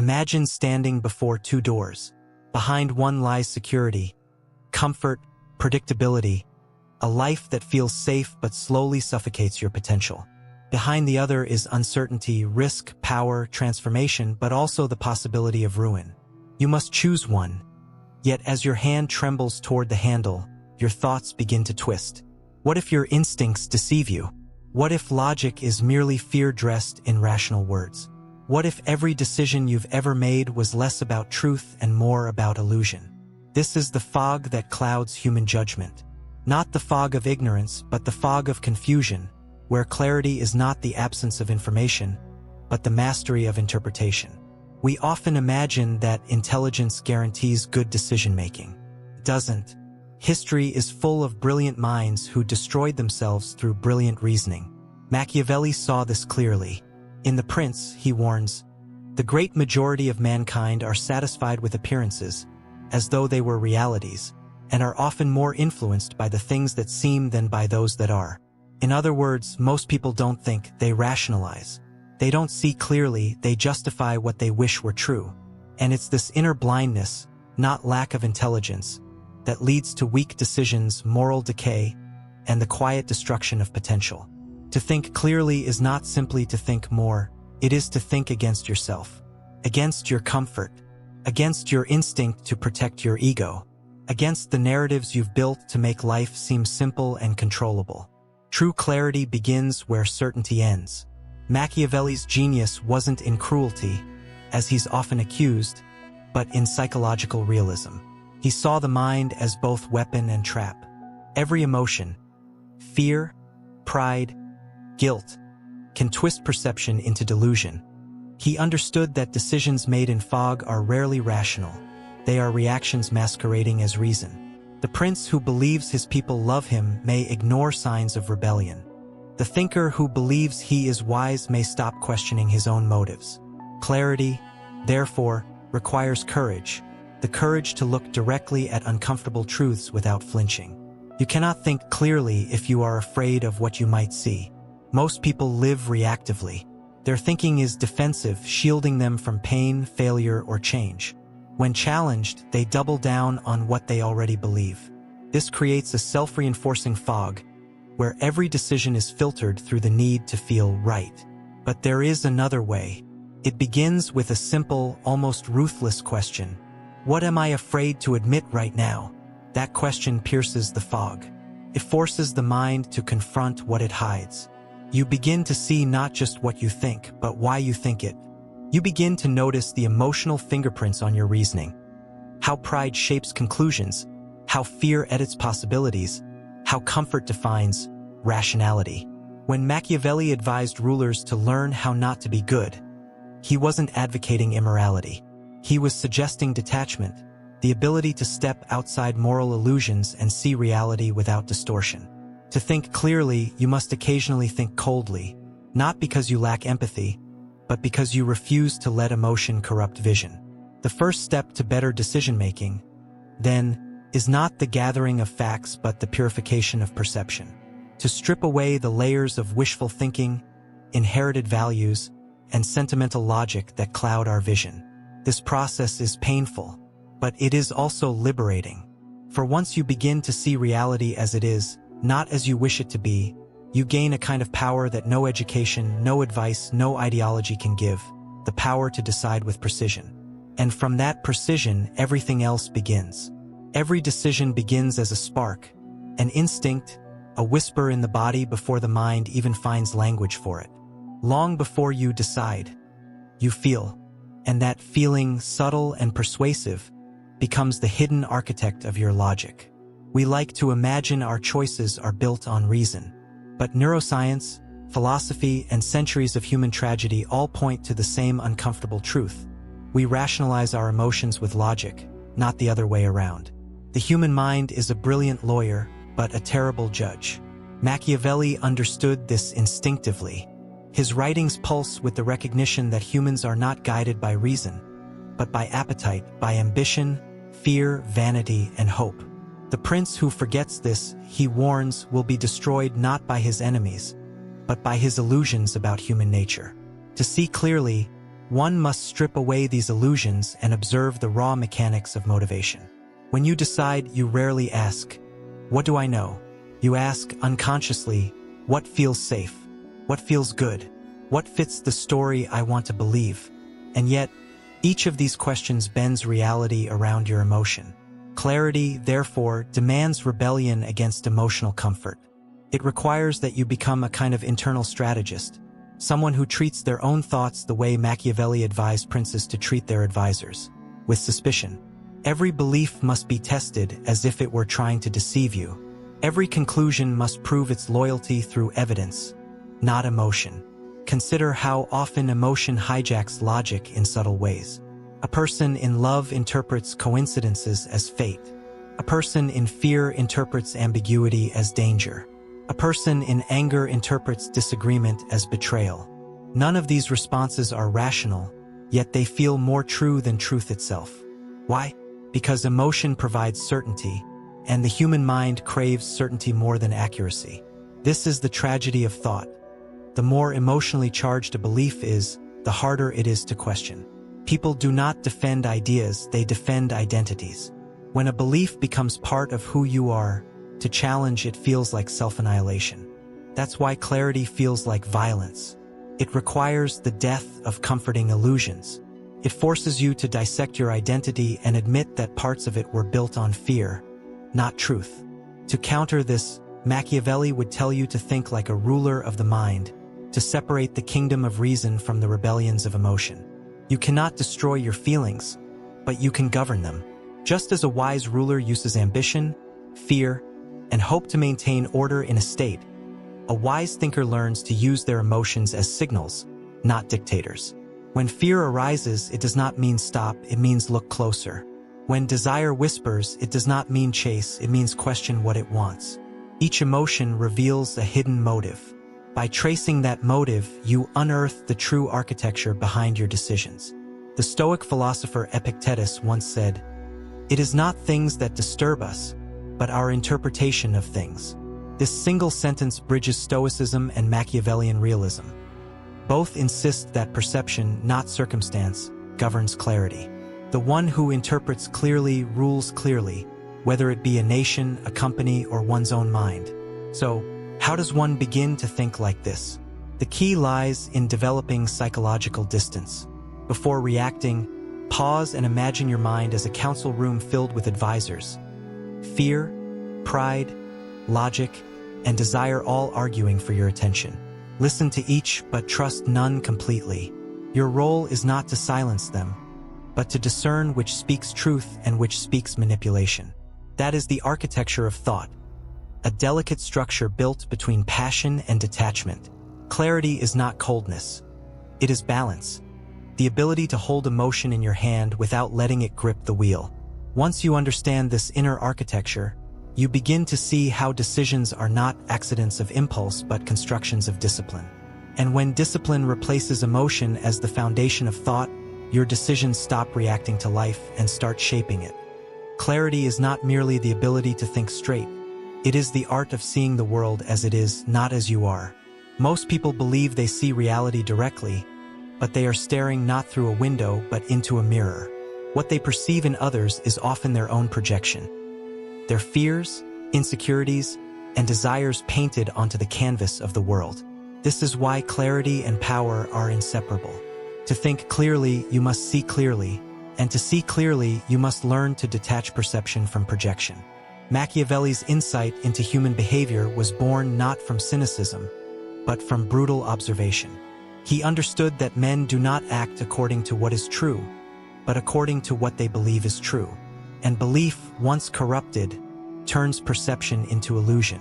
Imagine standing before two doors. Behind one lies security, comfort, predictability, a life that feels safe but slowly suffocates your potential. Behind the other is uncertainty, risk, power, transformation, but also the possibility of ruin. You must choose one. Yet as your hand trembles toward the handle, your thoughts begin to twist. What if your instincts deceive you? What if logic is merely fear dressed in rational words? What if every decision you've ever made was less about truth and more about illusion? This is the fog that clouds human judgment. Not the fog of ignorance, but the fog of confusion, where clarity is not the absence of information, but the mastery of interpretation. We often imagine that intelligence guarantees good decision-making. It doesn't. History is full of brilliant minds who destroyed themselves through brilliant reasoning. Machiavelli saw this clearly. In The Prince, he warns, "The great majority of mankind are satisfied with appearances, as though they were realities, and are often more influenced by the things that seem than by those that are." In other words, most people don't think, they rationalize. They don't see clearly, they justify what they wish were true. And it's this inner blindness, not lack of intelligence, that leads to weak decisions, moral decay, and the quiet destruction of potential. To think clearly is not simply to think more, it is to think against yourself, against your comfort, against your instinct to protect your ego, against the narratives you've built to make life seem simple and controllable. True clarity begins where certainty ends. Machiavelli's genius wasn't in cruelty, as he's often accused, but in psychological realism. He saw the mind as both weapon and trap. Every emotion, fear, pride, guilt, can twist perception into delusion. He understood that decisions made in fog are rarely rational. They are reactions masquerading as reason. The prince who believes his people love him may ignore signs of rebellion. The thinker who believes he is wise may stop questioning his own motives. Clarity, therefore, requires courage, the courage to look directly at uncomfortable truths without flinching. You cannot think clearly if you are afraid of what you might see. Most people live reactively. Their thinking is defensive, shielding them from pain, failure, or change. When challenged, they double down on what they already believe. This creates a self-reinforcing fog, where every decision is filtered through the need to feel right. But there is another way. It begins with a simple, almost ruthless question. What am I afraid to admit right now? That question pierces the fog. It forces the mind to confront what it hides. You begin to see not just what you think, but why you think it. You begin to notice the emotional fingerprints on your reasoning. How pride shapes conclusions, how fear edits possibilities, how comfort defines rationality. When Machiavelli advised rulers to learn how not to be good, he wasn't advocating immorality. He was suggesting detachment, the ability to step outside moral illusions and see reality without distortion. To think clearly, you must occasionally think coldly, not because you lack empathy, but because you refuse to let emotion corrupt vision. The first step to better decision-making, then, is not the gathering of facts but the purification of perception. To strip away the layers of wishful thinking, inherited values, and sentimental logic that cloud our vision. This process is painful, but it is also liberating. For once you begin to see reality as it is, not as you wish it to be, you gain a kind of power that no education, no advice, no ideology can give, the power to decide with precision. And from that precision, everything else begins. Every decision begins as a spark, an instinct, a whisper in the body before the mind even finds language for it. Long before you decide, you feel, and that feeling, subtle and persuasive, becomes the hidden architect of your logic. We like to imagine our choices are built on reason. But neuroscience, philosophy, and centuries of human tragedy all point to the same uncomfortable truth. We rationalize our emotions with logic, not the other way around. The human mind is a brilliant lawyer, but a terrible judge. Machiavelli understood this instinctively. His writings pulse with the recognition that humans are not guided by reason, but by appetite, by ambition, fear, vanity, and hope. The prince who forgets this, he warns, will be destroyed not by his enemies, but by his illusions about human nature. To see clearly, One must strip away these illusions and observe the raw mechanics of motivation. When you decide, you rarely ask, "What do I know?" You ask unconsciously, "What feels safe? What feels good? What fits the story I want to believe?" And yet, each of these questions bends reality around your emotion. Clarity, therefore, demands rebellion against emotional comfort. It requires that you become a kind of internal strategist, someone who treats their own thoughts the way Machiavelli advised princes to treat their advisors, with suspicion. Every belief must be tested as if it were trying to deceive you. Every conclusion must prove its loyalty through evidence, not emotion. Consider how often emotion hijacks logic in subtle ways. A person in love interprets coincidences as fate. A person in fear interprets ambiguity as danger. A person in anger interprets disagreement as betrayal. None of these responses are rational, yet they feel more true than truth itself. Why? Because emotion provides certainty, and the human mind craves certainty more than accuracy. This is the tragedy of thought. The more emotionally charged a belief is, the harder it is to question. People do not defend ideas, they defend identities. When a belief becomes part of who you are, to challenge it feels like self-annihilation. That's why clarity feels like violence. It requires the death of comforting illusions. It forces you to dissect your identity and admit that parts of it were built on fear, not truth. To counter this, Machiavelli would tell you to think like a ruler of the mind, to separate the kingdom of reason from the rebellions of emotion. You cannot destroy your feelings, but you can govern them. Just as a wise ruler uses ambition, fear, and hope to maintain order in a state, a wise thinker learns to use their emotions as signals, not dictators. When fear arises, it does not mean stop, it means look closer. When desire whispers, it does not mean chase, it means question what it wants. Each emotion reveals a hidden motive. By tracing that motive, you unearth the true architecture behind your decisions. The Stoic philosopher Epictetus once said, "It is not things that disturb us, but our interpretation of things." This single sentence bridges Stoicism and Machiavellian realism. Both insist that perception, not circumstance, governs clarity. The one who interprets clearly rules clearly, whether it be a nation, a company, or one's own mind. So, how does one begin to think like this? The key lies in developing psychological distance. Before reacting, pause and imagine your mind as a council room filled with advisors. Fear, pride, logic, and desire all arguing for your attention. Listen to each, but trust none completely. Your role is not to silence them, but to discern which speaks truth and which speaks manipulation. That is the architecture of thought, a delicate structure built between passion and detachment. Clarity is not coldness. It is balance, the ability to hold emotion in your hand without letting it grip the wheel. Once you understand this inner architecture, you begin to see how decisions are not accidents of impulse but constructions of discipline. And when discipline replaces emotion as the foundation of thought, your decisions stop reacting to life and start shaping it. Clarity is not merely the ability to think straight. It is the art of seeing the world as it is, not as you are. Most people believe they see reality directly, but they are staring not through a window but into a mirror. What they perceive in others is often their own projection. Their fears, insecurities, and desires painted onto the canvas of the world. This is why clarity and power are inseparable. To think clearly, you must see clearly, and to see clearly, you must learn to detach perception from projection. Machiavelli's insight into human behavior was born not from cynicism, but from brutal observation. He understood that men do not act according to what is true, but according to what they believe is true. And belief, once corrupted, turns perception into illusion.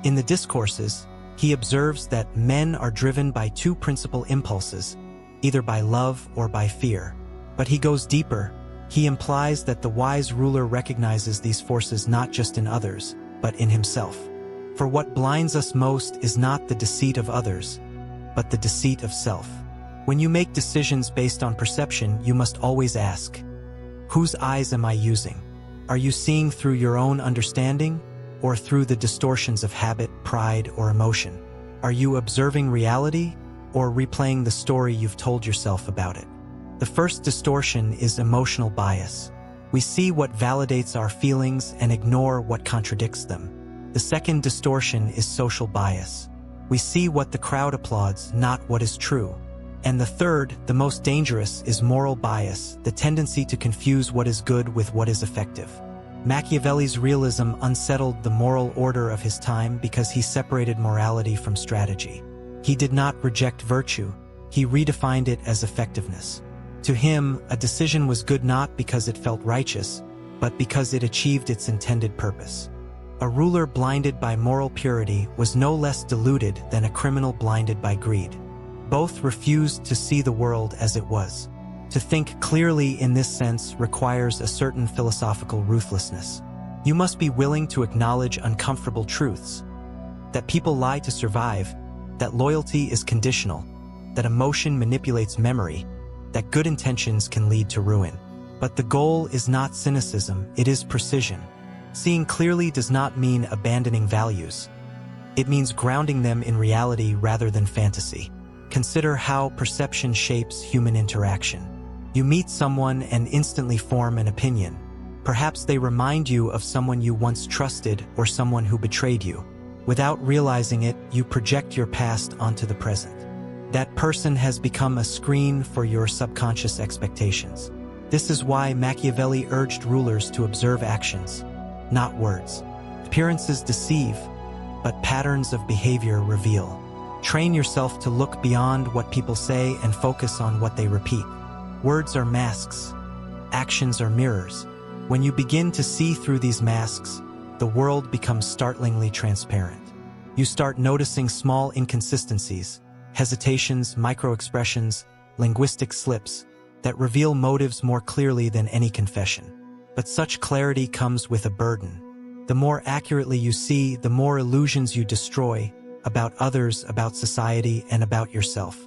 In the discourses, he observes that men are driven by two principal impulses, either by love or by fear. But he goes deeper. He implies that the wise ruler recognizes these forces not just in others, but in himself. For what blinds us most is not the deceit of others, but the deceit of self. When you make decisions based on perception, you must always ask, whose eyes am I using? Are you seeing through your own understanding, or through the distortions of habit, pride, or emotion? Are you observing reality, or replaying the story you've told yourself about it? The first distortion is emotional bias. We see what validates our feelings and ignore what contradicts them. The second distortion is social bias. We see what the crowd applauds, not what is true. And the third, the most dangerous, is moral bias, the tendency to confuse what is good with what is effective. Machiavelli's realism unsettled the moral order of his time because he separated morality from strategy. He did not reject virtue, he redefined it as effectiveness. To him, a decision was good not because it felt righteous, but because it achieved its intended purpose. A ruler blinded by moral purity was no less deluded than a criminal blinded by greed. Both refused to see the world as it was. To think clearly in this sense requires a certain philosophical ruthlessness. You must be willing to acknowledge uncomfortable truths. That people lie to survive, that loyalty is conditional, that emotion manipulates memory, that good intentions can lead to ruin. But the goal is not cynicism, it is precision. Seeing clearly does not mean abandoning values. It means grounding them in reality rather than fantasy. Consider how perception shapes human interaction. You meet someone and instantly form an opinion. Perhaps they remind you of someone you once trusted or someone who betrayed you. Without realizing it, you project your past onto the present. That person has become a screen for your subconscious expectations. This is why Machiavelli urged rulers to observe actions, not words. Appearances deceive, but patterns of behavior reveal. Train yourself to look beyond what people say and focus on what they repeat. Words are masks. Actions are mirrors. When you begin to see through these masks, the world becomes startlingly transparent. You start noticing small inconsistencies, hesitations, micro-expressions, linguistic slips that reveal motives more clearly than any confession. But such clarity comes with a burden. The more accurately you see, the more illusions you destroy about others, about society, and about yourself,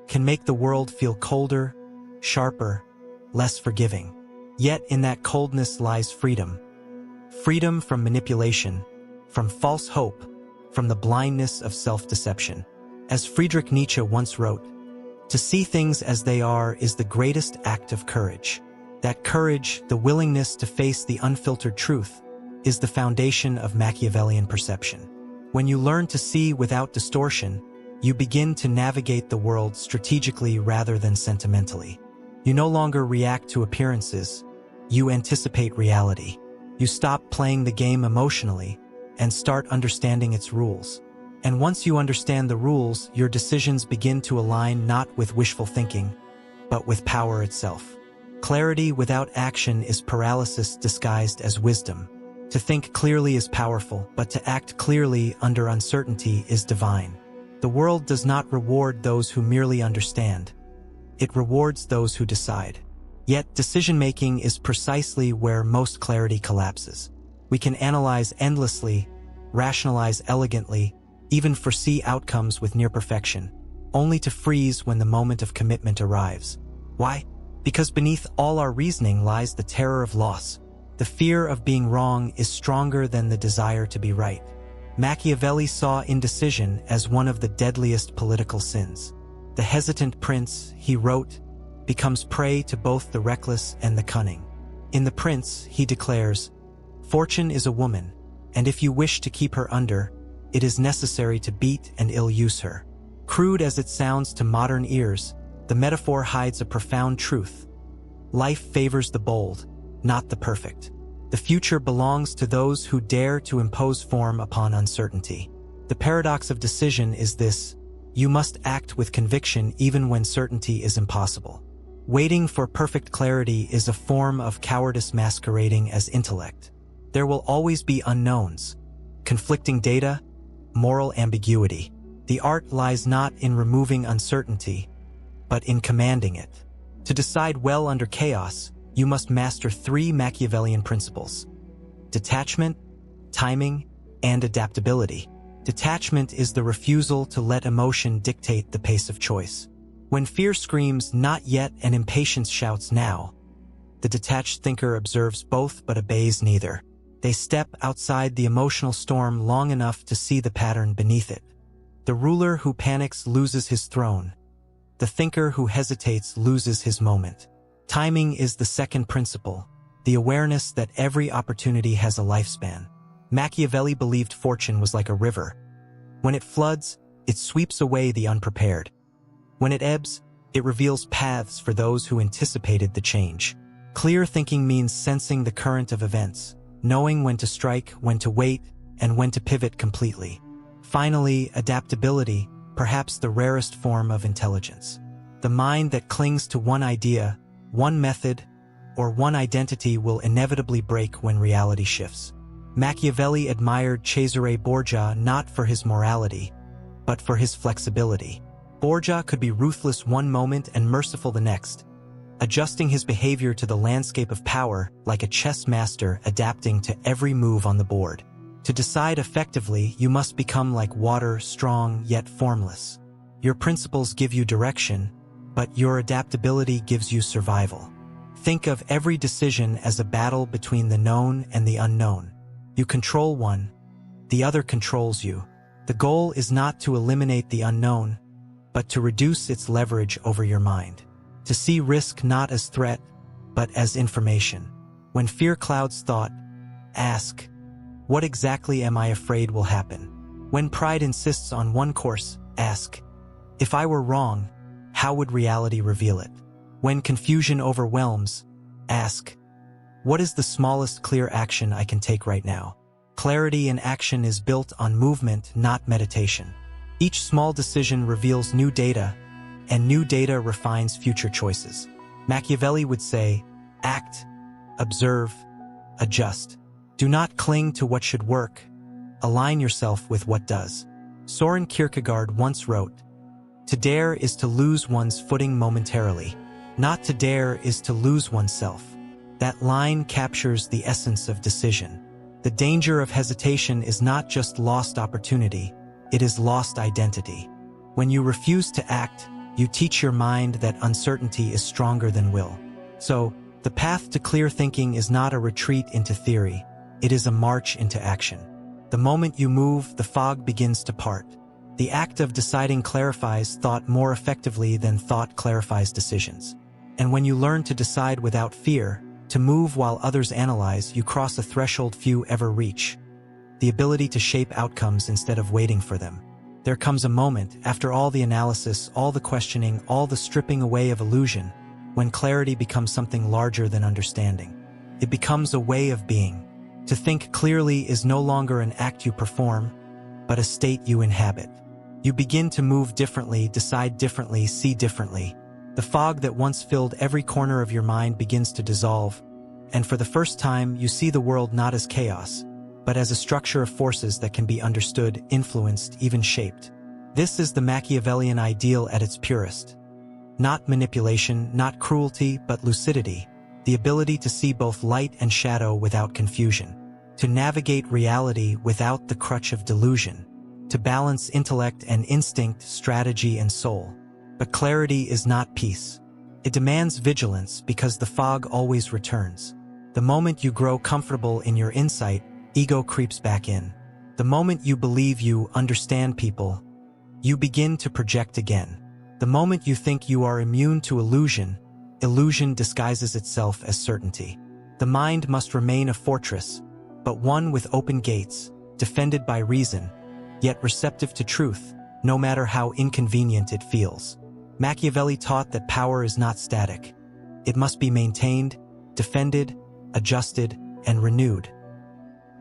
can make the world feel colder, sharper, less forgiving. Yet in that coldness lies freedom. Freedom from manipulation, from false hope, from the blindness of self-deception. As Friedrich Nietzsche once wrote, "To see things as they are is the greatest act of courage." That courage, the willingness to face the unfiltered truth, is the foundation of Machiavellian perception. When you learn to see without distortion, you begin to navigate the world strategically rather than sentimentally. You no longer react to appearances, you anticipate reality. You stop playing the game emotionally and start understanding its rules. And once you understand the rules, your decisions begin to align not with wishful thinking, but with power itself. Clarity without action is paralysis disguised as wisdom. To think clearly is powerful, but to act clearly under uncertainty is divine. The world does not reward those who merely understand. It rewards those who decide. Yet decision-making is precisely where most clarity collapses. We can analyze endlessly, rationalize elegantly, even foresee outcomes with near perfection, only to freeze when the moment of commitment arrives. Why? Because beneath all our reasoning lies the terror of loss. The fear of being wrong is stronger than the desire to be right. Machiavelli saw indecision as one of the deadliest political sins. The hesitant prince, he wrote, becomes prey to both the reckless and the cunning. In The Prince, he declares, "Fortune is a woman, and if you wish to keep her under, it is necessary to beat and ill-use her." Crude as it sounds to modern ears, the metaphor hides a profound truth. Life favors the bold, not the perfect. The future belongs to those who dare to impose form upon uncertainty. The paradox of decision is this: you must act with conviction even when certainty is impossible. Waiting for perfect clarity is a form of cowardice masquerading as intellect. There will always be unknowns, conflicting data, moral ambiguity. The art lies not in removing uncertainty, but in commanding it. To decide well under chaos, you must master 3 Machiavellian principles: detachment, timing, and adaptability. Detachment is the refusal to let emotion dictate the pace of choice. When fear screams "not yet" and impatience shouts "now," the detached thinker observes both but obeys neither. They step outside the emotional storm long enough to see the pattern beneath it. The ruler who panics loses his throne. The thinker who hesitates loses his moment. Timing is the second principle, the awareness that every opportunity has a lifespan. Machiavelli believed fortune was like a river. When it floods, it sweeps away the unprepared. When it ebbs, it reveals paths for those who anticipated the change. Clear thinking means sensing the current of events, knowing when to strike, when to wait, and when to pivot completely. Finally, adaptability, perhaps the rarest form of intelligence. The mind that clings to one idea, one method, or one identity will inevitably break when reality shifts. Machiavelli admired Cesare Borgia not for his morality, but for his flexibility. Borgia could be ruthless one moment and merciful the next, adjusting his behavior to the landscape of power like a chess master adapting to every move on the board. To decide effectively, you must become like water, strong yet formless. Your principles give you direction, but your adaptability gives you survival. Think of every decision as a battle between the known and the unknown. You control one, the other controls you. The goal is not to eliminate the unknown, but to reduce its leverage over your mind. To see risk not as threat, but as information. When fear clouds thought, ask, what exactly am I afraid will happen? When pride insists on one course, ask, if I were wrong, how would reality reveal it? When confusion overwhelms, ask, what is the smallest clear action I can take right now? Clarity in action is built on movement, not meditation. Each small decision reveals new data, and new data refines future choices. Machiavelli would say, act, observe, adjust. Do not cling to what should work. Align yourself with what does. Soren Kierkegaard once wrote, to dare is to lose one's footing momentarily. Not to dare is to lose oneself. That line captures the essence of decision. The danger of hesitation is not just lost opportunity, it is lost identity. When you refuse to act, you teach your mind that uncertainty is stronger than will. So, the path to clear thinking is not a retreat into theory, it is a march into action. The moment you move, the fog begins to part. The act of deciding clarifies thought more effectively than thought clarifies decisions. And when you learn to decide without fear, to move while others analyze, you cross a threshold few ever reach. The ability to shape outcomes instead of waiting for them. There comes a moment, after all the analysis, all the questioning, all the stripping away of illusion, when clarity becomes something larger than understanding. It becomes a way of being. To think clearly is no longer an act you perform, but a state you inhabit. You begin to move differently, decide differently, see differently. The fog that once filled every corner of your mind begins to dissolve, and for the first time you see the world not as chaos, but as a structure of forces that can be understood, influenced, even shaped. This is the Machiavellian ideal at its purest. Not manipulation, not cruelty, but lucidity, the ability to see both light and shadow without confusion, to navigate reality without the crutch of delusion, to balance intellect and instinct, strategy and soul. But clarity is not peace. It demands vigilance because the fog always returns. The moment you grow comfortable in your insight, ego creeps back in. The moment you believe you understand people, you begin to project again. The moment you think you are immune to illusion, illusion disguises itself as certainty. The mind must remain a fortress, but one with open gates, defended by reason, yet receptive to truth, no matter how inconvenient it feels. Machiavelli taught that power is not static. It must be maintained, defended, adjusted, and renewed.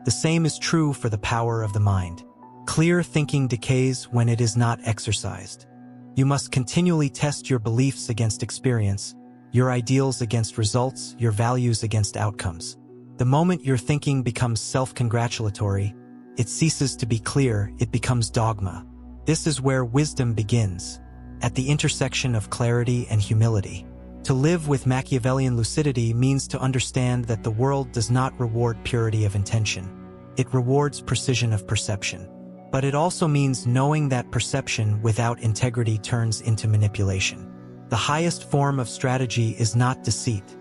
The same is true for the power of the mind. Clear thinking decays when it is not exercised. You must continually test your beliefs against experience, your ideals against results, your values against outcomes. The moment your thinking becomes self-congratulatory, it ceases to be clear, it becomes dogma. This is where wisdom begins, at the intersection of clarity and humility. To live with Machiavellian lucidity means to understand that the world does not reward purity of intention. It rewards precision of perception. But it also means knowing that perception without integrity turns into manipulation. The highest form of strategy is not deceit.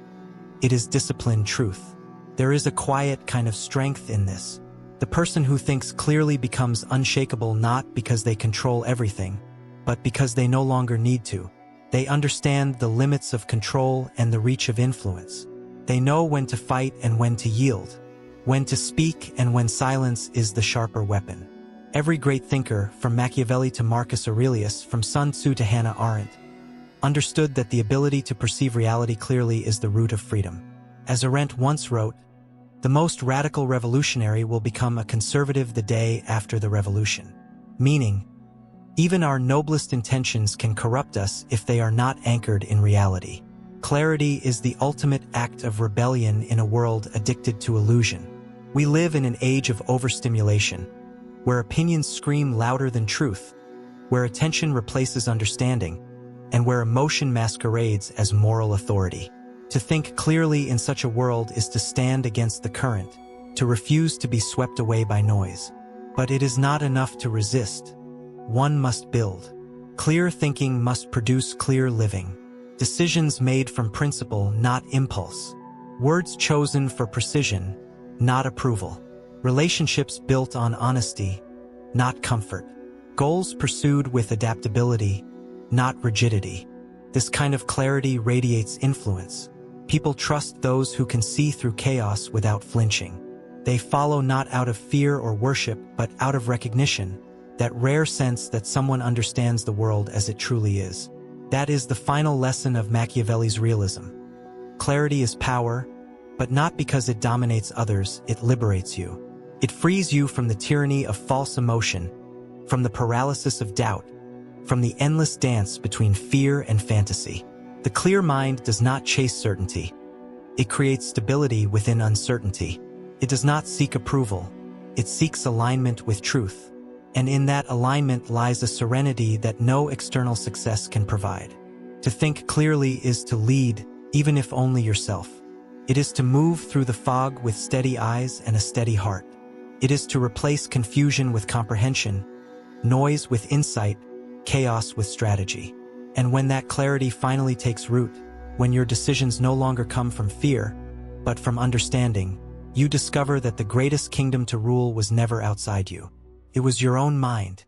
It is disciplined truth. There is a quiet kind of strength in this. The person who thinks clearly becomes unshakable not because they control everything, but because they no longer need to. They understand the limits of control and the reach of influence. They know when to fight and when to yield, when to speak and when silence is the sharper weapon. Every great thinker, from Machiavelli to Marcus Aurelius, from Sun Tzu to Hannah Arendt, understood that the ability to perceive reality clearly is the root of freedom. As Arendt once wrote, "The most radical revolutionary will become a conservative the day after the revolution." Meaning, even our noblest intentions can corrupt us if they are not anchored in reality. Clarity is the ultimate act of rebellion in a world addicted to illusion. We live in an age of overstimulation, where opinions scream louder than truth, where attention replaces understanding, and where emotion masquerades as moral authority. To think clearly in such a world is to stand against the current, to refuse to be swept away by noise. But it is not enough to resist. One must build. Clear thinking must produce clear living. Decisions made from principle, not impulse. Words chosen for precision, not approval. Relationships built on honesty, not comfort. Goals pursued with adaptability, not rigidity. This kind of clarity radiates influence. People trust those who can see through chaos without flinching. They follow not out of fear or worship, but out of recognition, that rare sense that someone understands the world as it truly is. That is the final lesson of Machiavelli's realism. Clarity is power, but not because it dominates others, it liberates you. It frees you from the tyranny of false emotion, from the paralysis of doubt, from the endless dance between fear and fantasy. The clear mind does not chase certainty. It creates stability within uncertainty. It does not seek approval. It seeks alignment with truth. And in that alignment lies a serenity that no external success can provide. To think clearly is to lead, even if only yourself. It is to move through the fog with steady eyes and a steady heart. It is to replace confusion with comprehension, noise with insight, chaos with strategy. And when that clarity finally takes root, when your decisions no longer come from fear, but from understanding, you discover that the greatest kingdom to rule was never outside you. It was your own mind.